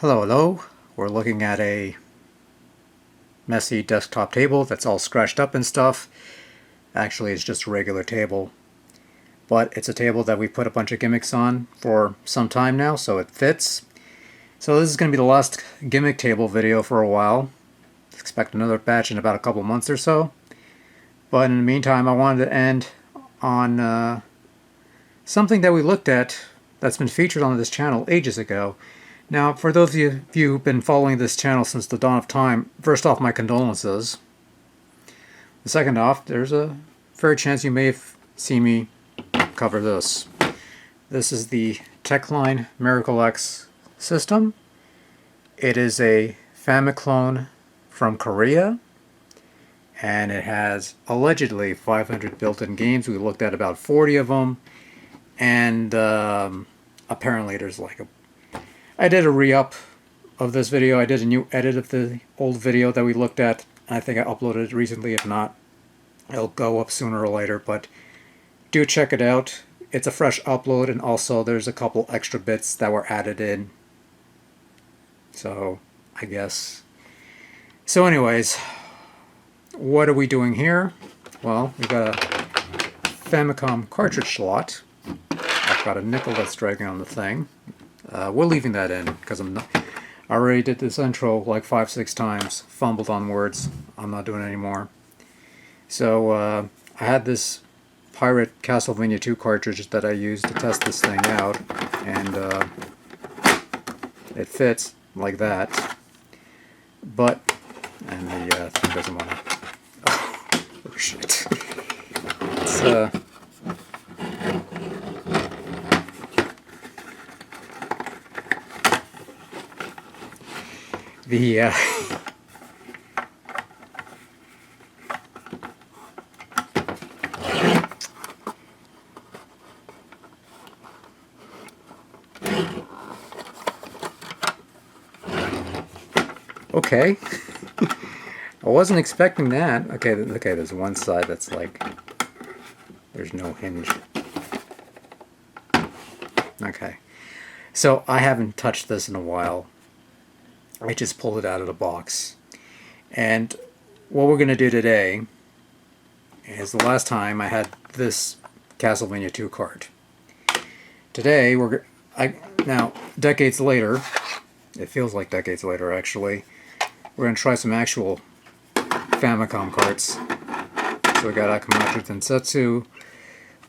Hello. We're looking at a messy desktop table that's all scratched up and stuff. Actually, it's just a regular table. But it's a table that we put a bunch of gimmicks on for some time now, so it fits. So this is going to be the last gimmick table video for a while. Expect another batch in about a couple months or so. But in the meantime, I wanted to end on something that we looked at that's been featured on this channel ages ago. Now, for those of you who've been following this channel since the dawn of time, first off, my condolences. The second off, there's a fair chance you may have seen me cover this. This is the Techline Miracle X system. It is a Famiclone from Korea, and it has allegedly 500 built-in games. We looked at about 40 of them, and apparently there's like I did a re-up of this video. I did a new edit of the old video that we looked at. I think I uploaded it recently. If not, it'll go up sooner or later, but do check it out. It's a fresh upload, and also there's a couple extra bits that were added in. So, I guess. So anyways, what are we doing here? Well, we got a Famicom cartridge slot. I've got a nickel that's dragging on the thing. We're leaving that in because I already did this intro like 5-6 times, fumbled on words. I'm not doing it anymore. So I had this Pirate Castlevania 2 cartridge that I used to test this thing out, and it fits like that. But, and the thing doesn't want to. Oh shit! It's the okay. I wasn't expecting that. Okay, there's one side that's like there's no hinge. Okay. So I haven't touched this in a while. I just pulled it out of the box. And what we're going to do today is the last time I had this Castlevania 2 cart. Today, now, decades later, it feels like decades later actually, we're going to try some actual Famicom carts. So we got Akamachi Densetsu,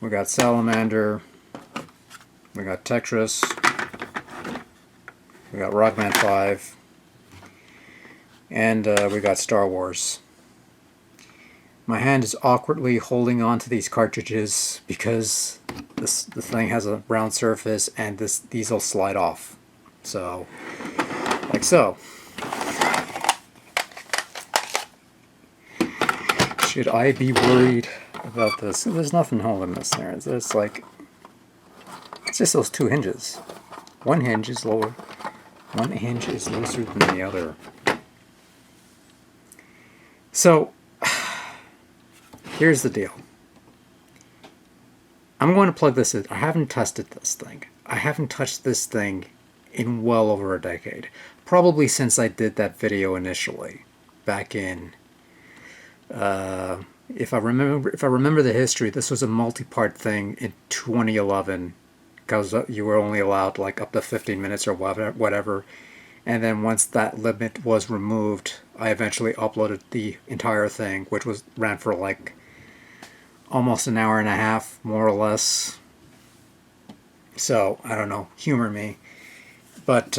we got Salamander, we got Tetris, we got Rockman 5, and we got Star Wars. My hand is awkwardly holding on to these cartridges because the thing has a round surface and these will slide off. So, like so. Should I be worried about this? There's nothing holding this there. It's just those two hinges. One hinge is lower. One hinge is looser than the other. So, here's the deal. I'm going to plug this in. I haven't tested this thing. I haven't touched this thing in well over a decade. Probably since I did that video initially, back in, if I remember the history, this was a multi-part thing in 2011, because you were only allowed like up to 15 minutes or whatever. And then once that limit was removed, I eventually uploaded the entire thing, which ran for like almost an hour and a half, more or less. So, I don't know, humor me. But,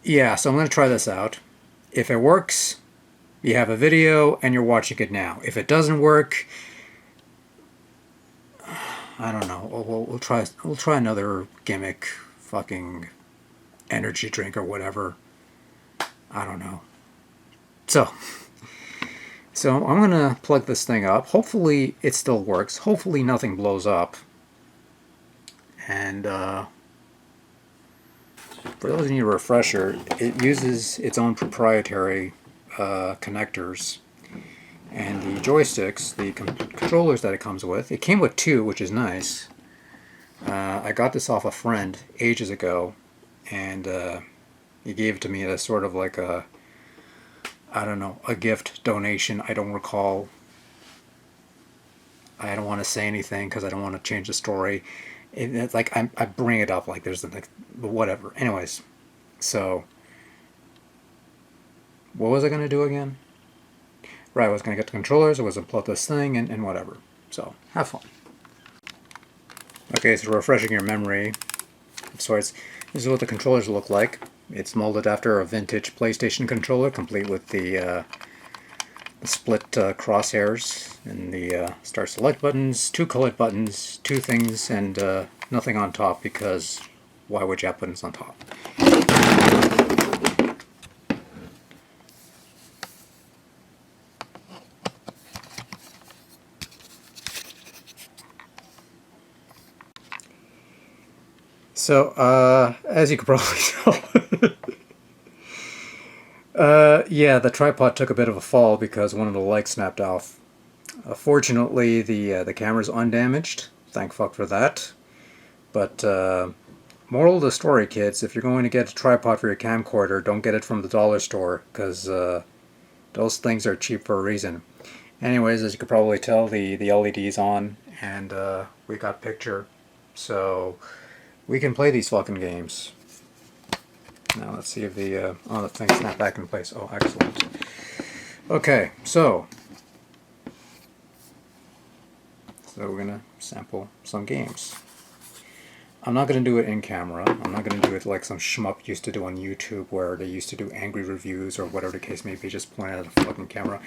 yeah, so I'm going to try this out. If it works, you have a video and you're watching it now. If it doesn't work, I don't know, we'll try another gimmick fucking energy drink or whatever. I don't know. So I'm gonna plug this thing up. Hopefully it still works. Hopefully nothing blows up. And for those of you a refresher, it uses its own proprietary connectors. And the joysticks, the controllers that it comes with, it came with 2, which is nice. I got this off a friend ages ago, and He gave it to me as sort of like a, I don't know, a gift donation. I don't recall. I don't want to say anything because I don't want to change the story. It's like I bring it up like there's like whatever. Anyways, so what was I gonna do again? Right, I was gonna get the controllers. I was gonna upload this thing and whatever. So have fun. Okay, so refreshing your memory of sorts. This is what the controllers look like. It's molded after a vintage PlayStation controller, complete with the split crosshairs and the start select buttons, 2 colored buttons, 2 things, and nothing on top because why would you have buttons on top? So, as you can probably tell, yeah, the tripod took a bit of a fall because one of the legs snapped off. Fortunately, the camera's undamaged. Thank fuck for that. But moral of the story, kids: if you're going to get a tripod for your camcorder, don't get it from the dollar store because those things are cheap for a reason. Anyways, as you can probably tell, the LED's on, and we got picture, so we can play these fucking games. Now let's see if the thing snapped back in place. Oh, excellent. Okay, so we're gonna sample some games. I'm not gonna do it in camera. I'm not gonna do it like some schmuck used to do on YouTube, where they used to do angry reviews or whatever the case may be, just point at a fucking camera.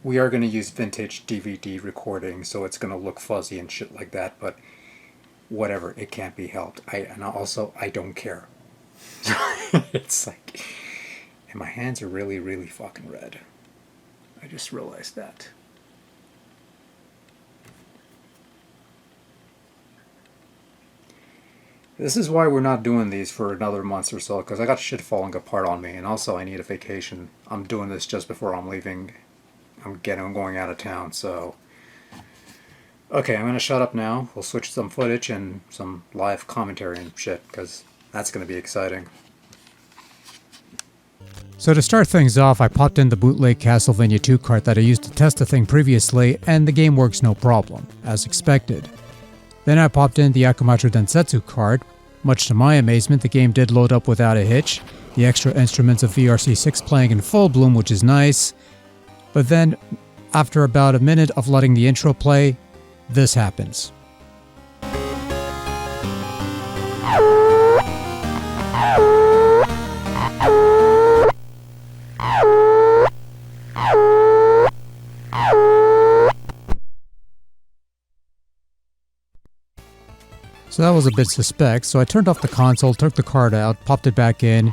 We are gonna use vintage DVD recording, so it's gonna look fuzzy and shit like that, but whatever, it can't be helped. And also I don't care. It's like, and my hands are really, really fucking red. I just realized that. This is why we're not doing these for another month or so, because I got shit falling apart on me, and also I need a vacation. I'm doing this just before I'm leaving. I'm going out of town, so okay, I'm going to shut up now. We'll switch some footage and some live commentary and shit, because that's going to be exciting. So to start things off, I popped in the bootleg Castlevania 2 cart that I used to test the thing previously, and the game works no problem, as expected. Then I popped in the Akumacho Densetsu cart. Much to my amazement, the game did load up without a hitch, the extra instruments of VRC6 playing in full bloom, which is nice. But then, after about a minute of letting the intro play, this happens. So that was a bit suspect, so I turned off the console, took the card out, popped it back in,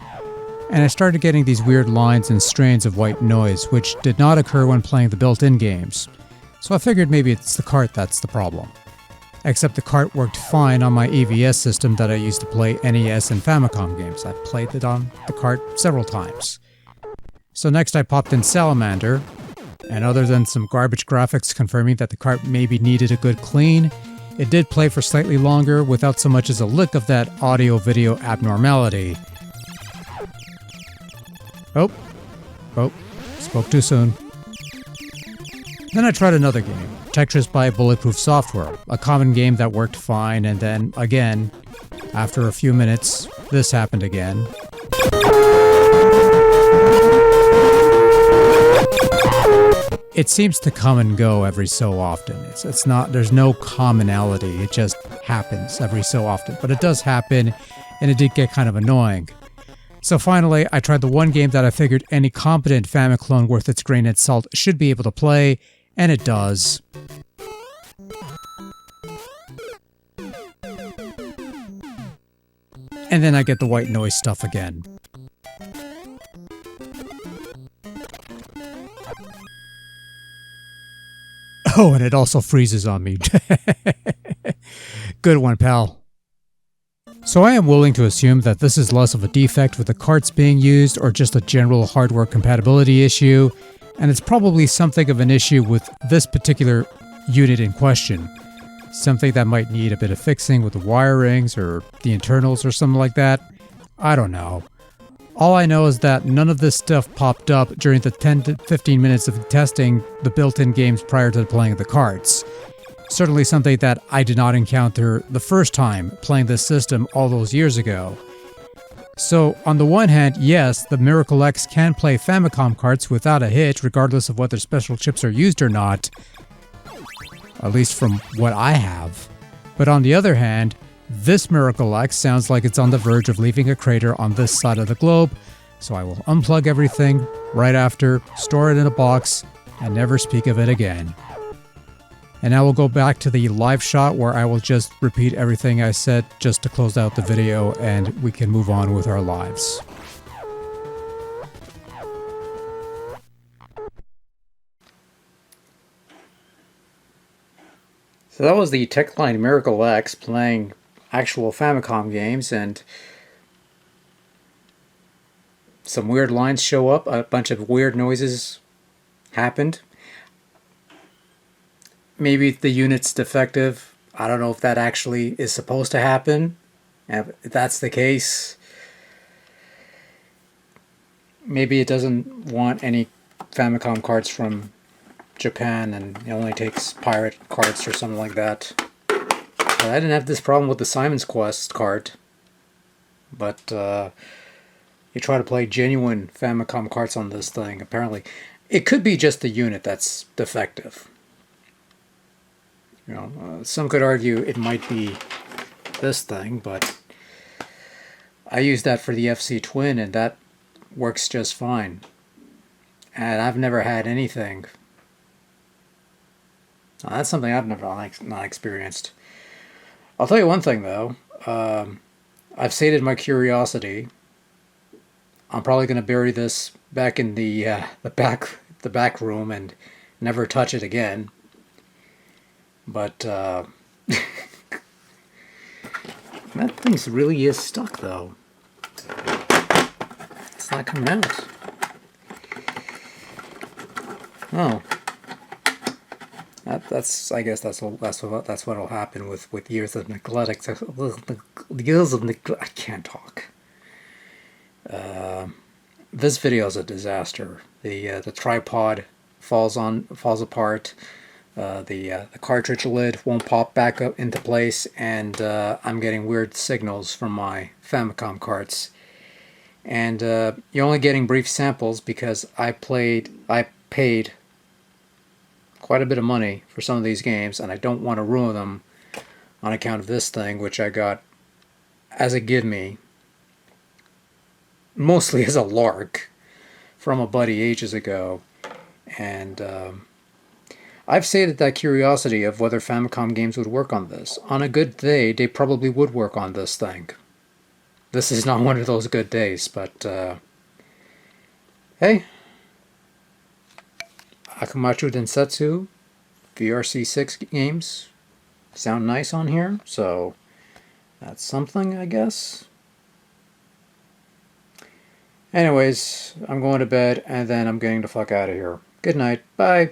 and I started getting these weird lines and strains of white noise, which did not occur when playing the built-in games. So I figured maybe it's the cart that's the problem. Except the cart worked fine on my EVS system that I used to play NES and Famicom games. I've played it on the cart several times. So next I popped in Salamander, and other than some garbage graphics confirming that the cart maybe needed a good clean, it did play for slightly longer without so much as a lick of that audio-video abnormality. Oh, spoke too soon. Then I tried another game, Tetris by Bulletproof Software, a common game that worked fine, and then, again, after a few minutes, this happened again. It seems to come and go every so often. It's not, there's no commonality, it just happens every so often. But it does happen, and it did get kind of annoying. So finally, I tried the one game that I figured any competent Famiclone worth its grain of salt should be able to play, and it does. And then I get the white noise stuff again. Oh, and it also freezes on me. Good one, pal. So I am willing to assume that this is less of a defect with the carts being used or just a general hardware compatibility issue, and it's probably something of an issue with this particular unit in question. Something that might need a bit of fixing with the wirings or the internals or something like that. I don't know. All I know is that none of this stuff popped up during the 10 to 15 minutes of testing the built-in games prior to playing the carts. Certainly something that I did not encounter the first time playing this system all those years ago. So, on the one hand, yes, the Miracle X can play Famicom carts without a hitch, regardless of whether special chips are used or not. At least from what I have. But on the other hand, this Miracle X sounds like it's on the verge of leaving a crater on this side of the globe, so I will unplug everything right after, store it in a box, and never speak of it again. And now we'll go back to the live shot where I will just repeat everything I said just to close out the video, and we can move on with our lives. So that was the Techline Miracle X playing actual Famicom games, and some weird lines show up, a bunch of weird noises happened. Maybe the unit's defective. I don't know if that actually is supposed to happen. If that's the case, maybe it doesn't want any Famicom carts from Japan and it only takes pirate carts or something like that. But I didn't have this problem with the Simon's Quest cart. But you try to play genuine Famicom carts on this thing, apparently. It could be just the unit that's defective. You know, some could argue it might be this thing, but I use that for the FC Twin and that works just fine. And I've never had anything. Now, that's something I've never not experienced. I'll tell you one thing though. I've sated my curiosity. I'm probably going to bury this back in the back room and never touch it again. But that thing really is stuck though. It's not coming out. Oh, I guess that's what'll happen with years of neglect. Years of neglect. I can't talk. This video is a disaster. The tripod falls apart. The cartridge lid won't pop back up into place, and I'm getting weird signals from my Famicom carts. And you're only getting brief samples because I paid quite a bit of money for some of these games, and I don't want to ruin them on account of this thing, which I got as a gimme, mostly as a lark, from a buddy ages ago. And I've sated that curiosity of whether Famicom games would work on this. On a good day, they probably would work on this thing. This is not one of those good days, but hey, Akamatsu Densetsu VRC6 games sound nice on here, so that's something, I guess. Anyways, I'm going to bed, and then I'm getting the fuck out of here. Good night. Bye.